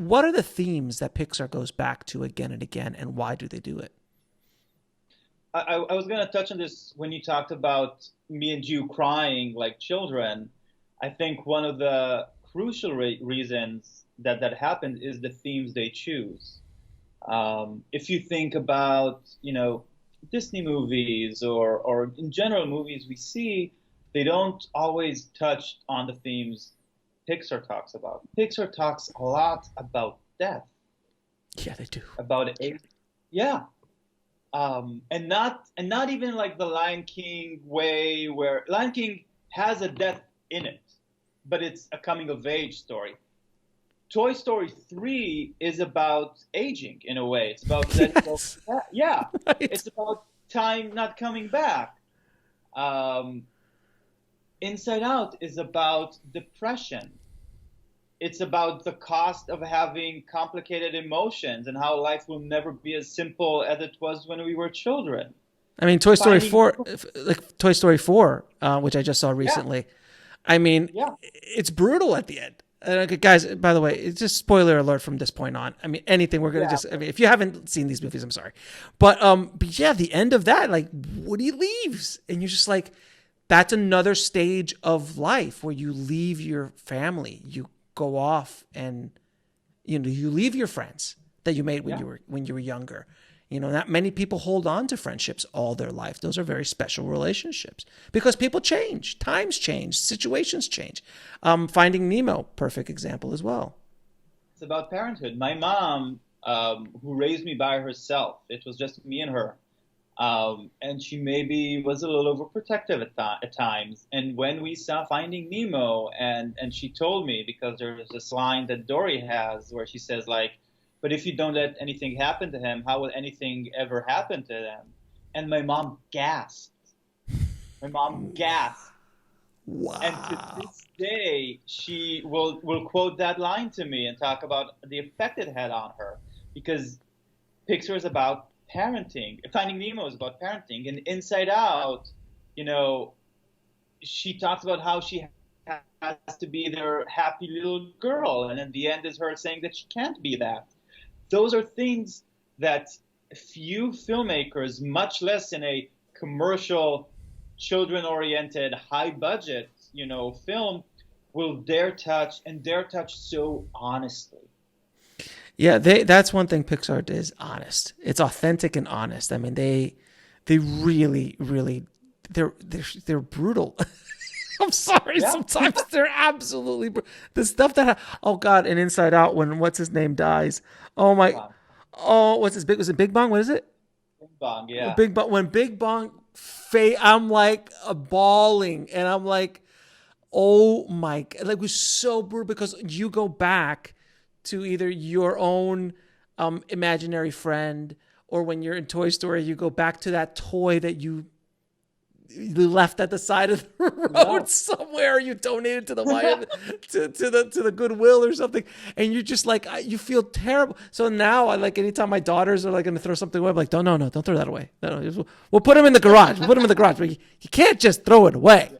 what are the themes that Pixar goes back to again and again, and why do they do it? I was going to touch on this when you talked about me and you crying like children. I think one of the crucial reasons that that happens is the themes they choose. If you think about, Disney movies or in general movies we see, they don't always touch on the themes Pixar talks about. Pixar talks a lot about death, Yeah, they do. about age. Yeah, and not even like the Lion King way, where Lion King has a death in it, but it's a coming of age story. Toy Story 3 is about aging in a way. It's about letting go. Yes. Yeah, Right. it's about time not coming back. Um, Inside Out is about depression. It's about the cost of having complicated emotions and how life will never be as simple as it was when we were children. I mean, Toy Story Finding, 4, like Toy Story 4, which I just saw yeah, recently. I mean, yeah, it's brutal at the end. Okay, guys, by the way, it's just spoiler alert from this point on. I mean, anything we're gonna yeah. just. I mean, if you haven't seen these movies, I'm sorry, but yeah, the end of that, like Woody leaves, and you're just like, that's another stage of life where you leave your family, you go off, and you leave your friends that you made when Yeah. you were younger. Not many people hold on to friendships all their life. Those are very special relationships because people change, times change, situations change. Finding Nemo, perfect example as well. It's about parenthood. My mom, who raised me by herself, it was just me and her. And she maybe was a little overprotective at times. And when we saw Finding Nemo, and she told me, because there's this line that Dory has where she says, like, but if you don't let anything happen to him, how will anything ever happen to them? And my mom gasped. My mom gasped. And to Wow. this day, she will quote that line to me and talk about the effect it had on her. Because Pixar is about parenting. Finding Nemo is about parenting. And Inside Out, you know, she talks about how she has to be their happy little girl. And in the end is her saying that she can't be that. Those are things that few filmmakers, much less in a commercial, children-oriented, high-budget, film, will dare touch and dare touch so honestly. Yeah, that's one thing Pixar is honest. It's authentic and honest. I mean, they really, really, they're brutal. I'm sorry. Yeah, Sometimes they're absolutely the stuff that. Oh God! And Inside Out, when what's his name dies. Oh Bing my. Bong. Oh, what's his big? Was it Big Bang? What is it? Bing Bong, yeah. Big Bang. When Big Bang, I'm like bawling, and I'm like, oh my! Like it was so brutal because you go back to either your own imaginary friend, or when you're in Toy Story, you go back to that toy that you left at the side of the Yeah, road somewhere. You donated to the to the Goodwill or something, and you're just like you feel terrible. So now I like anytime my daughters are like going to throw something away, I'm like, no, don't throw that away. No, we'll put them in the garage. We'll put them in the garage, but you can't just throw it away.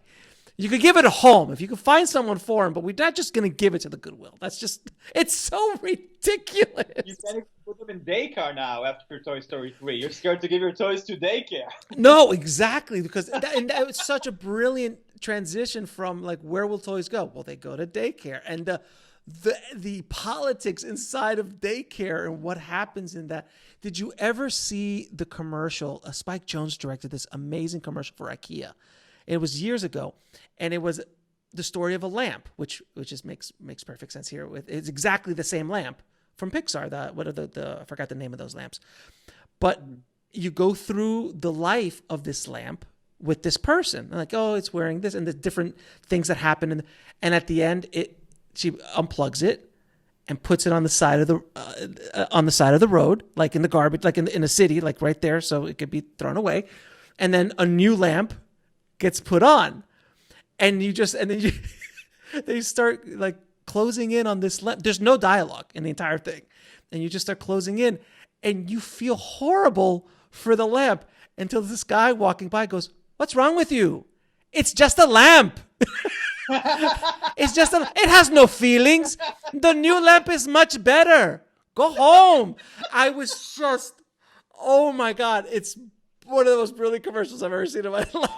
You could give it a home if you could find someone for him, but we're not just going to give it to the Goodwill. It's so you ridiculous. can't even put them in daycare now after Toy Story 3. You're scared to give your toys to daycare. No, exactly, because that was such a brilliant transition from like where will toys go? Well, they go to daycare, and the politics inside of daycare and what happens in that. Did you ever see the commercial? Spike Jonze directed this amazing commercial for IKEA. It was years ago, and it was the story of a lamp, which just makes perfect sense here. It's exactly the same lamp from Pixar. What are the I forgot the name of those lamps, but you go through the life of this lamp with this person. Like, oh, it's wearing this, and the different things that happen, and at the end, she unplugs it and puts it on the side of the road, like in the garbage, like in a city, like right there, so it could be thrown away, and then a new lamp gets put on, and then you they start like closing in on this lamp. There's no dialogue in the entire thing, and you just start closing in, and you feel horrible for the lamp until this guy walking by goes, "What's wrong with you? It's just a lamp." It's just, it has no feelings. The new lamp is much better. Go home. I was just, oh my God. It's one of the most brilliant commercials I've ever seen in my life.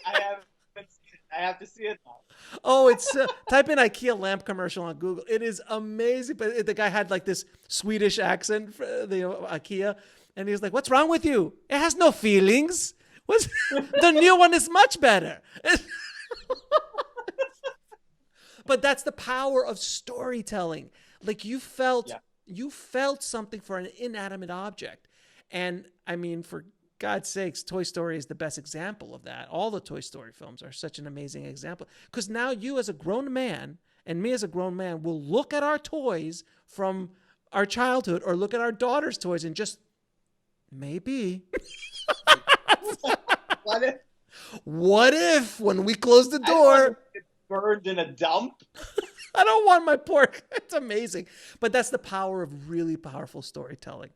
I haven't seen it. I have to see it now. Oh, it's type in IKEA lamp commercial on Google. It is amazing. But the guy had like this Swedish accent for the IKEA, and he was like, "What's wrong with you? It has no feelings. The new one is much better." But that's the power of storytelling. Like you felt something for an inanimate object, and I mean, for God's sakes, Toy Story is the best example of that. All the Toy Story films are such an amazing example. Because now you as a grown man and me as a grown man will look at our toys from our childhood or look at our daughter's toys and just maybe. What if when we close the door, it's burned in a dump? I don't want my pork. It's amazing. But that's the power of really powerful storytelling.